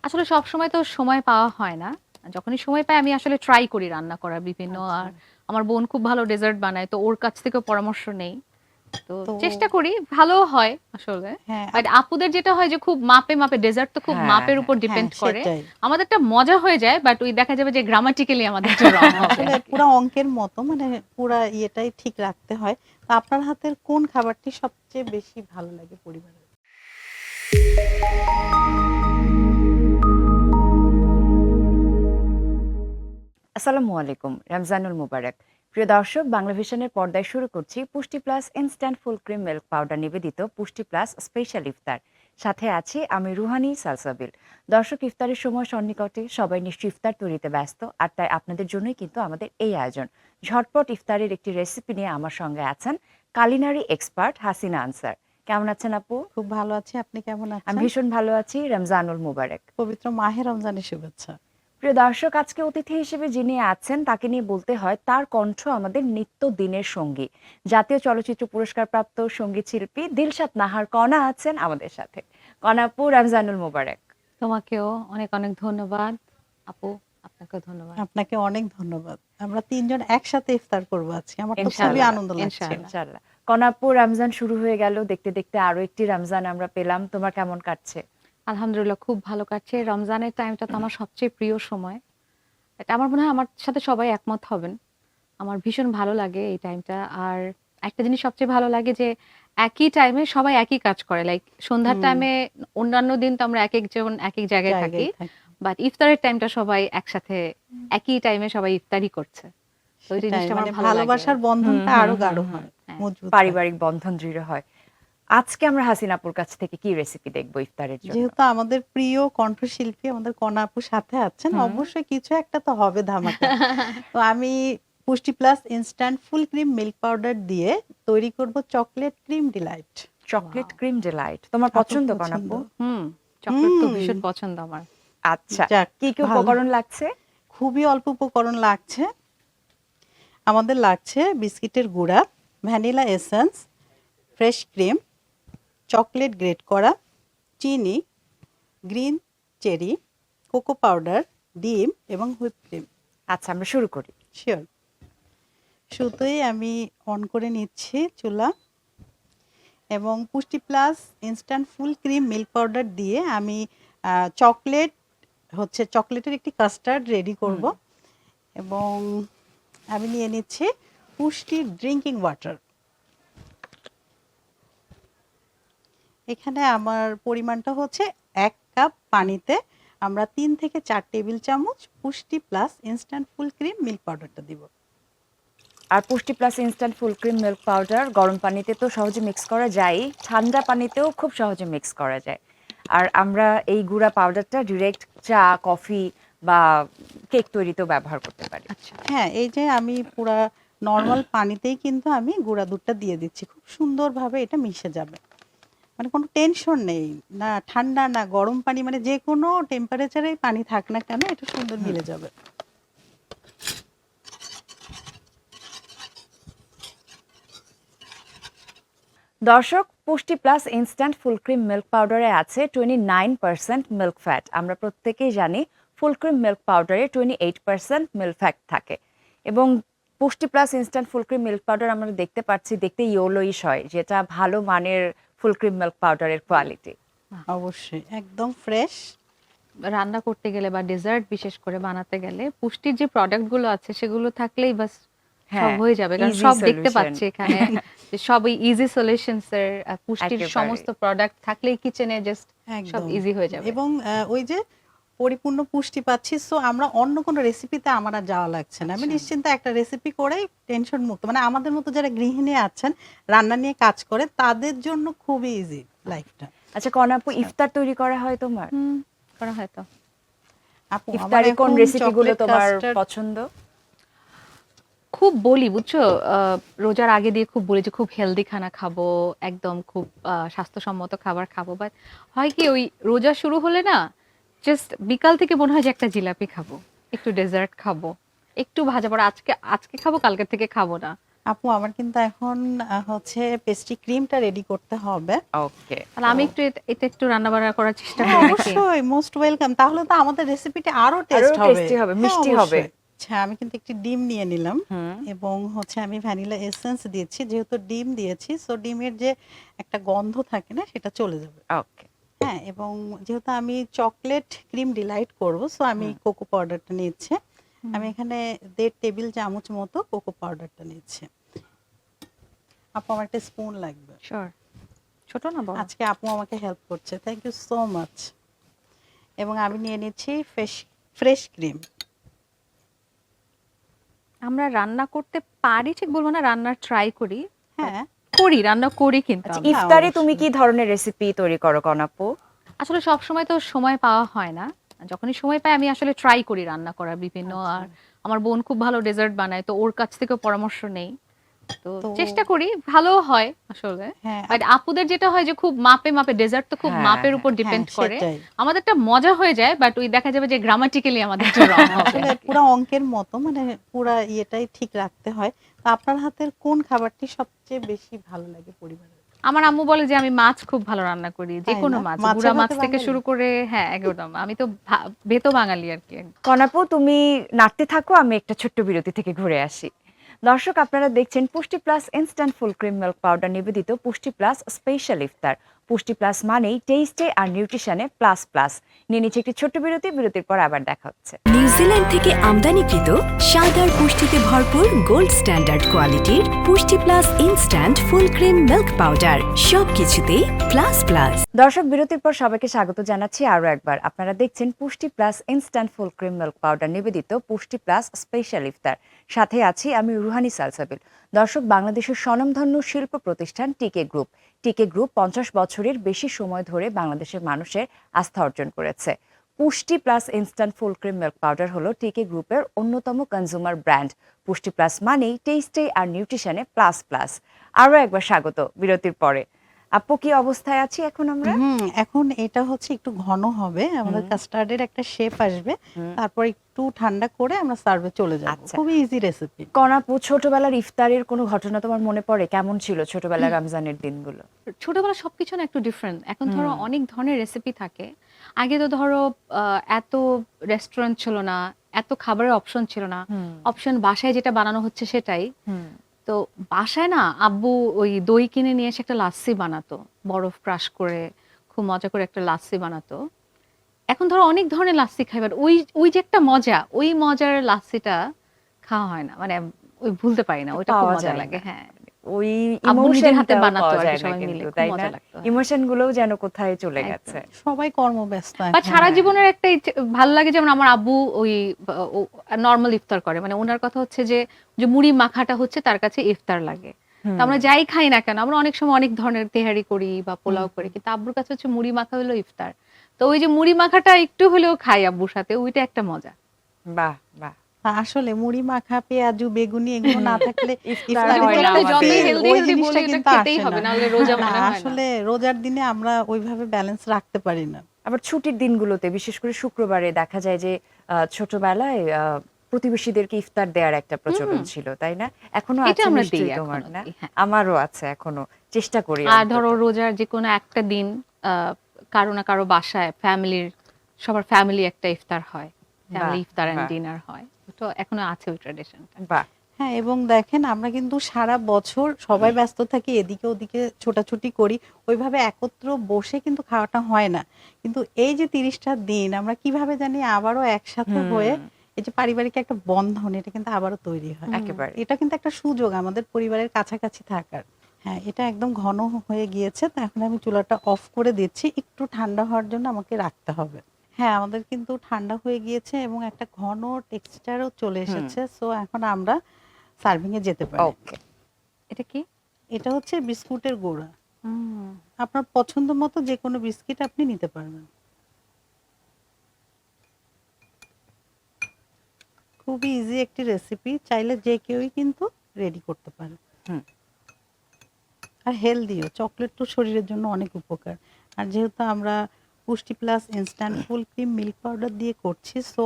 আসলে সবসময় তো সময় পাওয়া হয় না। যখনই সময় পাই আমি আসলে ট্রাই করি রান্না করার বিভিন্ন। আচ্ছা। আর আমার বোন খুব ভালো ডেজার্ট বানায়। তো ওর কাছ থেকেও পরামর্শ নেই। তো তো চেষ্টা করি, ভালোও হয় আসলে। হ্যাঁ, বাট আপুদের যেটা হয় যে খুব মাপে, মাপে ডেজার্ট তো খুব হ্যাঁ, মাপের উপর হ্যাঁ। হ্যাঁ, ডিপেন্ড করে। সেটাই। আমাদেরটা মজা হয়ে যায় বাট ওই দেখা যাবে যে গ্রামাটিক্যালি আমাদেরটা রং হবে আসলে আরকি। পুরা অঙ্কের মতো মানে পুরা ইয়েটাই ঠিক রাখতে হয়। তো আপনার হাতের কোন খাবারটি সবচেয়ে বেশি ভালো লাগে পরিবারের? আসসালামু আলাইকুম, রমজানুল মুবারক। প্রিয় দর্শক, বাংলা ভিশনের পর্দায় শুরু করছি পুষ্টি plus instant full cream milk powder নিবেদিত পুষ্টি প্লাস স্পেশাল ইফতার। সাথে আছি আমি রুহানি সালসাবিল। দর্শক, ইফতারের সময় সন্নিকটে, সবাই নিশ্চয়ই ইফতার তৈরিতে ব্যস্ত, আর তাই আপনাদের জন্যই কিন্তু আমাদের এই আয়োজন। ঝটপট ইফতারের একটি রেসিপি নিয়ে আমার সঙ্গে আছেন কালিনারি এক্সপার্ট হাসিনা আনসার। কেমন আছেন আপু? খুব ভালো আছি। আপনি কেমন আমি আছেন? ভীষণ ভালো আছি। রমজানুল মুবারক। পবিত্র মাহে রমজানের শুভেচ্ছা। প্রিয় দর্শক, আজকে অতিথি হিসেবে যিনি আছেন তাকে নিয়ে বলতে হয় তার কণ্ঠ আমাদের নিত্য দিনের সঙ্গী। জাতীয় চলচ্চিত্র পুরস্কারপ্রাপ্ত সঙ্গীত শিল্পী দিলশাদ নাহার কণা আছেন আমাদের সাথে। কণা আপু, রমজানুল মুবারক। তোমাকেও অনেক, অনেক ধন্যবাদ। আপু, আপনাকেও ধন্যবাদ। আপনাকে অনেক ধন্যবাদ। আমরা ৩ জন একসাথে ইফতার করব আজকে। আমার তো খুবই ইনশাআল্লাহ, আনন্দ লাগছে। ইনশাআল্লাহ। ইনশাআল্লাহ। কণা আপু, রমজান শুরু হয়ে গেল, দেখতে দেখতে আরো একটি রমজান আমরা পেলাম। তোমার কেমন কাটছে? আলহামদুলিল্লাহ খুব ভালো কাটছে। রমজানের টাইমটা তো আমার সবচেয়ে প্রিয় সময়। এটা আমার মনে হয় আমার সাথে সবাই একমত হবেন। আমার ভীষণ ভালো লাগে এই টাইমটা। আর একটা জিনিস সবচেয়ে ভালো লাগে যে একই টাইমে সবাই একই কাজ করে। লাইক সন্ধ্যার হুম, টাইমে অন্যান্য দিন তো আমরা একেকজন একেক জায়গায় থাকি। জায়গায় থাকি। বাট ইফতারের টাইমটা সবাই একসাথে একই টাইমে সবাই ইফতারি করছে। তো ওই সেটাই জিনিসটা আমার মানে ভালো লাগে। ভালোবাসার হুম, বন্ধনটা হুম, আরো হুম, গাঢ় হুম। হয়, হ্যাঁ। মজবুত হয়। পারিবারিক বন্ধন দৃঢ় হয়। আজকে আমরা হাসিনা আপুর কাছ থেকে কি রেসিপি দেখবো ইফতারের জন্য? যেহেতু আমাদের প্রিয় কণ্ঠশিল্পী আমাদের কণা আপু সাথে আছেন, হুম। অবশ্যই কিছু একটা তো হবে ধামাকা। তো আমি Pushti plus instant full cream milk powder দিয়ে তৈরি করব chocolate cream delight. Chocolate cream delight তোমার আপুর পছন্দ, কণা পছন্দ। আপু? হুম, চকলেট তো হুম, ভীষণ পছন্দ আমার। আচ্ছা, যাক কি কি ভালো। উপকরণ লাগছে? খুবই অল্প উপকরণ লাগছে। আমাদের লাগছে বিস্কিটের গুঁড়া, vanilla essence, fresh cream, chocolate great করা, চিনি, গ্রিন চেরি, কোকো পাউডার, ডিম এবং হুইপ ক্রিম। আচ্ছা, আমরা শুরু করি। শিওর। শুধুই আমি অন করে নিচ্ছি চুলা এবং Pushti plus instant full cream milk powder দিয়ে আমি চকলেটের একটি কাস্টার্ড রেডি করব এবং আমি নিয়ে নিচ্ছি পুষ্টির ড্রিঙ্কিং ওয়াটার। এখানে আমার পরিমাণটা হচ্ছে ১ কাপ পানিতে আমরা ৩ থেকে ৪ টেবিল চামচ পুষ্টি plus instant full cream milk পাউডারটা দিব। আর পুষ্টি plus instant full cream milk powder গরম পানিতে তো সহজে মিক্স করা যায়, ঠান্ডা পানিতেও খুব সহজে মিক্স করা যায়। আর আমরা এই গুঁড়া পাউডারটা ডিরেক্ট চা, কফি বা কেক তৈরিতেও ব্যবহার করতে পারি। আচ্ছা। হ্যাঁ, এই যে আমি পুরা নরমাল পানিতেই কিন্তু আমি গুঁড়া দুধটা দিয়ে দিচ্ছি। খুব সুন্দরভাবে এটা মিশে যাবে। মানে কোনো টেনশন নেই। না ঠান্ডা না গরম পানি, মানে যেকোনো টেম্পারেচারেই পানি থাক না কেন এটা সুন্দর মিলে যাবে। দর্শক, Pushti plus instant full cream milk পাউডারে আছে 29% মিল্ক ফ্যাট। আমরা প্রত্যেকেই জানি ফুল ক্রিম মিল্ক পাউডারে 28% মিল্ক ফ্যাট থাকে। এবং Pushti plus instant full cream milk powder আমরা দেখতে পাচ্ছি, দেখতে ইয়েলোইশ হয়, যেটা ভালো মানের ফুল ক্রিম মিল্ক পাউডারের কোয়ালিটি। অবশ্যই একদম ফ্রেশ। রান্না করতে গেলে বা ডেজার্ট বিশেষ করে বানাতে গেলে পুষ্টির যে প্রোডাক্ট গুলো আছে সেগুলো থাকলেই বাস সব হ্যাঁ, হয়ে যাবে। কারণ ইজি সব দেখতে সলিউশন। পাচ্ছি এখানে যে সবই ইজি সলিউশনস এর পুষ্টির একেবারে। সমস্ত প্রোডাক্ট থাকলেই কিচেনে জাস্ট সব একদম। ইজি হয়ে যাবে। এবং ওই যে পরিপূর্ণ পুষ্টি পাচ্ছি, সো আমরা অন্য কোনো রেসিপিতে আমার আর যাওয়া লাগছে না। আমি আচ্ছা। নিশ্চিন্তে একটা রেসিপি করেই টেনশন মুক্ত। মানে আমাদের মতো যারা গৃহিণী আছেন, রান্না নিয়ে কাজ করে তাদের জন্য খুবই ইজি লাইফটা। আচ্ছা কণা আপু, আচ্ছা। ইফতার তৈরি করা হয় তোমার? হুম, করা হয় তো। আপু আমার ইফতারে কোন এখন রেসিপিগুলো চকলেট তোমার কাস্টার্ড পছন্দ? খুব বলি বুঝছো, রোজার আগে দিয়ে খুব বলি যে খুব হেলদি খানা খাবো, একদম খুব স্বাস্থ্যসম্মত খাবার খাবো। বাট হয় কি ওই রোজা শুরু হলে না জাস্ট বিকাল থেকে মনে হয় যে একটা জিলাপি খাবো, একটু ডেজার্ট খাবো, একটু ভাজা পড়া আজকে আজকে খাবো, কালকে থেকে খাবো না। আপু আমার কিন্তু এখন হচ্ছে পেস্ট্রি ক্রিমটা রেডি করতে হবে। ওকে। তাহলে আমি একটু এটা একটু রান্না বান্না করার চেষ্টা হ্যাঁ, করি নাকি? অবশ্যই মোস্ট ওয়েলকাম। তাহলে তো আমাদের রেসিপিটা আরো আরো টেস্ট হবে। টেস্টি হবে, হ্যাঁ, মিষ্টি হবে। অবশ্যই। আচ্ছা, আমি কিন্তু একটি ডিম নিয়ে নিলাম হুম। এবং হচ্ছে আমি ভ্যানিলা এসেন্স দিয়েছি। যেহেতু ডিম দিয়েছি, সো ডিমের যে একটা গন্ধ থাকে না, সেটা চলে যাবে। ওকে। হ্যাঁ, এবং যেহেতু আমি চকলেট ক্রিম ডিলাইট করব, সো আমি হুম। কোকো পাউডারটা নিচ্ছি। হুম। আমি এখানে 1.5 টেবিল চামচ মতো কোকো পাউডারটা নিচ্ছি। আপু আমার একটা স্পুন লাগবে। শিওর। ছোট না বড়? আজকে আপু আমাকে হেল্প করছে। Thank you so much. এবং আমি নিয়ে নিচ্ছি ফ্রেশ ক্রিম। আমরা রান্না করতে পারি ঠিক বলবো না, রান্নার ট্রাই করি। হ্যাঁ, রান্না করি কিন্তু আচ্ছা, আমরা। ইফতারে অবশ্যই। তুমি কি ধরনের রেসিপি তৈরি করো কনাপু? আসলে সব সময় তো সময় পাওয়া হয় না। যখনই সময় পাই আমি আসলে ট্রাই করি রান্না করার বিভিন্ন। আচ্ছা। আর আমার বোন খুব ভালো ডেজার্ট বানায়, তো ওর কাছ থেকেও পরামর্শ নেই। তো তো চেষ্টা করি, ভালো হয় আসলে। হ্যাঁ, বাট আপুদের যেটা হয় যে খুব মাপে মাপে, ডেজার্ট তো খুব হ্যাঁ, মাপের উপর হ্যাঁ, ডিপেন্ড করে। সেটাই। আমাদেরটা মজা হয়ে যায়, বাট ওই দেখা যাবে যে গ্রামাটিক্যালি আমাদের রং হবে আসলে আর কি। পুরা অঙ্কের মতো, মানে পুরা ইয়েটাই ঠিক রাখতে হয়। তো আপনার হাতের কোন খাবারটি সবচেয়ে বেশি ভালো লাগে পরিবারের? আমার আম্মু বলে যে আমি মাছ খুব ভালো রান্না করি, যে তাই কোনো না? মাছ, মাছে গুড়া মাছ ভাতে থেকে বাঙালি? শুরু করে। হ্যাঁ, একদম আমি তো ভেতো বাঙালি আর কি। কনাপু, তুমি নাড়তে থাকো, আমি একটা ছোট্ট বিরতি থেকে ঘুরে আসি। দর্শক, আপনারা দেখছেন পুষ্টি plus instant full cream milk powder নিবেদিত পুষ্টি প্লাস স্পেশাল ইফতার। পুষ্টি প্লাস মানেই টেস্টে আর নিউট্রিশনে প্লাস প্লাস। নিয়ে নিচ্ছে একটি ছোট্ট বিরতি, বিরতির পর আবার দেখা হচ্ছে। নিউজিল্যান্ড থেকে আমদানিকৃত স্বাদ পুষ্টিতে ভরপুর গোল্ড স্ট্যান্ডার্ড কোয়ালিটির পুষ্টি plus instant full cream milk powder, সবকিছুতেই প্লাস প্লাস। দর্শক, বিরতির পর সবাইকে স্বাগত জানাচ্ছি আরো একবার। আপনারা দেখছেন পুষ্টি plus instant full cream milk powder নিবেদিত পুষ্টি প্লাস স্পেশাল ইফতার। সাথে আছি আমি রুহানি সালসাবিল। দর্শক, বাংলাদেশের স্বনামধন্য শিল্প প্রতিষ্ঠান টিকে গ্রুপ। টিকে গ্রুপ 50 বছরের বেশি সময় ধরে বাংলাদেশের মানুষের আস্থা অর্জন করেছে। পুষ্টি plus instant full cream milk powder হলো টিকে গ্রুপের অন্যতম কনজিউমার ব্র্যান্ড। পুষ্টি প্লাস মানেই টেস্টে আর নিউট্রিশনে প্লাস প্লাস। আরো একবার স্বাগত বিরতির পরে। আপু, কি অবস্থায় আছি এখন আমরা? এখন এটা হচ্ছে একটু ঘন হবে। আমাদের কাস্টার্ডের একটা শেপ আসবে। তারপর একটু ঠান্ডা করে আমরা সার্ভে চলে যাব। আচ্ছা। খুবই ইজি রেসিপি। কনাপু, ছোটবেলার ইফতারের কোনো ঘটনা তোমার মনে পড়ে? কেমন ছিল ছোটবেলার রমজানের দিনগুলো? ছোটবেলা সবকিছু না একটু ডিফারেন্ট। এখন ধরো অনেক ধরনের রেসিপি থাকে। আগে তো ধরো এত রেস্টুরেন্ট ছিল না, এত খাবারের অপশন ছিল না। অপশন বাসায় যেটা বানানো হচ্ছে সেটাই। তো বাসায় না আব্বু ওই দই কিনে নিয়ে এসে একটা লাচ্ছি বানাতো, বরফ ক্রাশ করে খুব মজা করে একটা লাচ্ছি বানাতো। এখন ধরো অনেক ধরনের লাচ্ছি খাই, বাট ওই ওই যে একটা মজা, ওই মজার লাচ্ছিটা খাওয়া হয় না, মানে ওই ভুলতে পারি না, ওইটা খুব পাওয়া মজা যায় লাগে। না। হ্যাঁ, ওই আব্বু নিজের হাতে ইমোশনটাও বানাতো পাওয়া আর কি, যায় না সবাই মিলে কিন্তু, খুব তাই মজা না? লাগতো। হ্যাঁ, ইমোশন গুলোও যেন কোথায় চলে একদম। গেছে। সবাই কর্মব্যস্ত বাট এখন। সারা জীবনের একটা ভালো লাগে, যেমন আমার আব্বু ওই নর্মাল ইফতার করে, মানে ওনার কথা হচ্ছে যে যে মুড়ি মাখাটা হচ্ছে তার কাছে ইফতার লাগে। তো আমরা যাই খাই না কেন, আমরা অনেক সময় অনেক ধরনের তেহারি করি বা পোলাও করি, কিন্তু আব্বুর কাছে হচ্ছে মুড়ি মাখা হলো ইফতার। তো ওই যে মুড়ি মাখাটা একটু হলেও খাই আব্বুর সাথে, ওইটা একটা মজা। বাহ বাহ। আসলে মুড়ি মাখা, পেঁয়াজু, বেগুনি এগুলো না থাকলে ইফতার ওই যে হয় ইফতারের না বললাম যে যে যতই আমাদের। ফিল, হেলদি ওই হেলদি জিনিসটা বলি, এটা কিন্তু খেতেই আসে হবে, না। নাহলে রোজা না, মনে হয় না। আসলে রোজার দিনে আমরা ওইভাবে ব্যালেন্স রাখতে পারি না। আবার ছুটির দিনগুলোতে, বিশেষ করে শুক্রবারে দেখা যায় যে ছোটবেলায় প্রতিবেশীদেরকে ইফতার দেওয়ার একটা প্রচলন ছিল, তাই না? এখনো এটা আছে আমরা দিই নিশ্চয়ই তোমার, এখনো না? দিই, হ্যাঁ। আমারও আছে এখনো, চেষ্টা করি আর অন্তত। ধরো রোজার যে কোনো একটা দিন কারো না কারো বাসায় সবার ফ্যামিলি একটা ইফতার হয়, বাহ ফ্যামিলি ইফতার এন্ড বাহ ডিনার হয়। তো এখনো আছে ওই ট্র্যাডিশনটা। বাহ। হ্যাঁ, এবং দেখেন আমরা কিন্তু সারা বছর সবাই ব্যস্ত থাকি, এদিকে ওদিকে ছোটাছুটি করি, ওইভাবে একত্র বসে কিন্তু খাওয়াটা হয় না। কিন্তু এই যে 30টা দিন আমরা কিভাবে জানি আবারও একসাথে হয়ে এই যে পারিবারিক একটা বন্ধন, এটা কিন্তু আবারও তৈরি হয়। একেবারে। এটা কিন্তু একটা সুযোগ আমাদের পরিবারের কাছাকাছি থাকার। হ্যাঁ, এটা একদম ঘন হয়ে গিয়েছে। তো এখন আমি চুলাটা অফ করে দিচ্ছি, একটু ঠান্ডা হওয়ার জন্য আমাকে রাখতে হবে। হ্যাঁ, আমাদের কিন্তু ঠান্ডা হয়ে গিয়েছে এবং একটা ঘন টেক্সচারও চলে এসেছে। সো এখন আমরা সার্ভিং এ যেতে পারি। ওকে। এটা কি? এটা হচ্ছে বিস্কুটের গুঁড়া। আপনার পছন্দ মতো যে কোনো বিস্কিট আপনি নিতে পারবেন। খুবই ইজি একটি রেসিপি, চাইলে যে কেউই কিন্তু রেডি করতে পারে। হুম। আর হেলদিও, চকলেট তো শরীরের জন্য অনেক উপকার। আর যেহেতু আমরা পুষ্টি plus instant full cream milk powder দিয়ে করছি, সো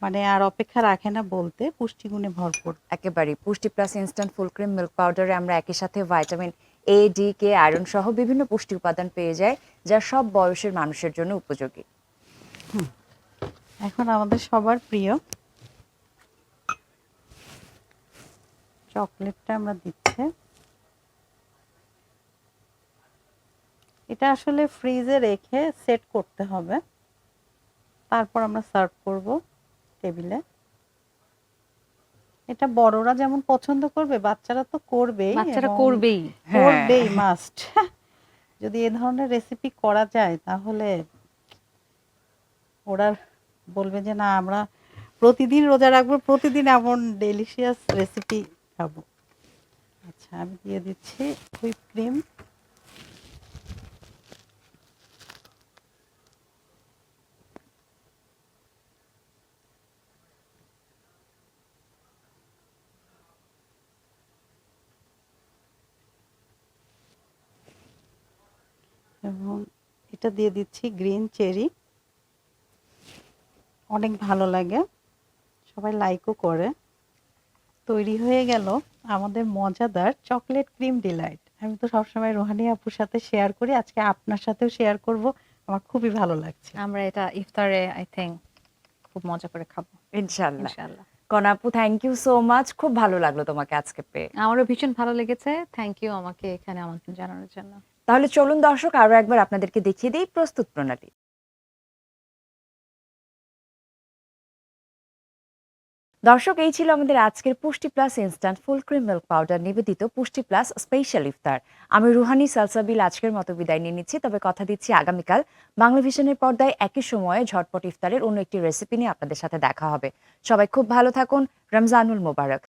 মানে আর অপেক্ষা রাখে না বলতে, পুষ্টিগুণে ভরপুর। একেবারেই Pushti plus instant full cream milk পাউডারে আমরা একই সাথে vitamin A, D, K, iron সহ বিভিন্ন পুষ্টি উপাদান পেয়ে যাই, যা সব বয়সের মানুষের জন্য উপযোগী। এখন আমাদের সবার প্রিয় চকলেটটা আমরা দিচ্ছি। এটা আসলে ফ্রিজে রেখে সেট করতে হবে, তারপর আমরা সার্ভ করব টেবিলে। এটা বড়রা যেমন পছন্দ করবে, বাচ্চারা তো করবেই, বাচ্চারা এবং করবেই। করবেই মাস্ট। যদি এ ধরনের রেসিপি করা যায় তাহলে ওরা বলবে যে না, আমরা প্রতিদিন রোজা রাখবো, প্রতিদিন এমন ডেলিশিয়াস রেসিপি খাবো। আচ্ছা, আমি দিয়ে দিচ্ছি হুইপ ক্রিম। এবং এটা দিয়ে দিচ্ছি গ্রিন চেরি। অনেক ভালো লাগে, সবাই লাইকও করে। তৈরি হয়ে গেল আমাদের মজাদার চকলেট ক্রিম ডিলাইট। আমি তো সবসময় রোহানি আপুর সাথে শেয়ার করি, আজকে আপনার সাথেও শেয়ার করব। আমার খুবই ভালো লাগছে। আমরা এটা ইফতারে আই থিংক খুব মজা করে খাবো ইনশাআল্লাহ। ইনশাআল্লাহ। কনা আপু, থ্যাংক ইউ সো মাচ, খুব ভালো লাগলো তোমাকে আজকে পেয়ে। আমারও ভীষণ ভালো লেগেছে, থ্যাংক ইউ আমাকে এখানে আমন্ত্রণ জানানোর জন্য। তাহলে চলুন দর্শক, আরো একবার আপনাদেরকে দেখিয়ে দিই প্রস্তুত প্রণালী। দর্শক, এই ছিল আমাদের আজকের পুষ্টি plus instant full cream milk powder নিবেদিত পুষ্টি প্লাস স্পেশাল ইফতার। আমি রুহানি সালসাবিল আজকের মতো বিদায় নিয়ে নিচ্ছি, তবে কথা দিচ্ছি আগামীকাল বাংলাভিশনের পর্দায় একই সময়ে ঝটপট ইফতারের অন্য একটি রেসিপি নিয়ে আপনাদের সাথে দেখা হবে। সবাই খুব ভালো থাকুন। রমজানুল মোবারক।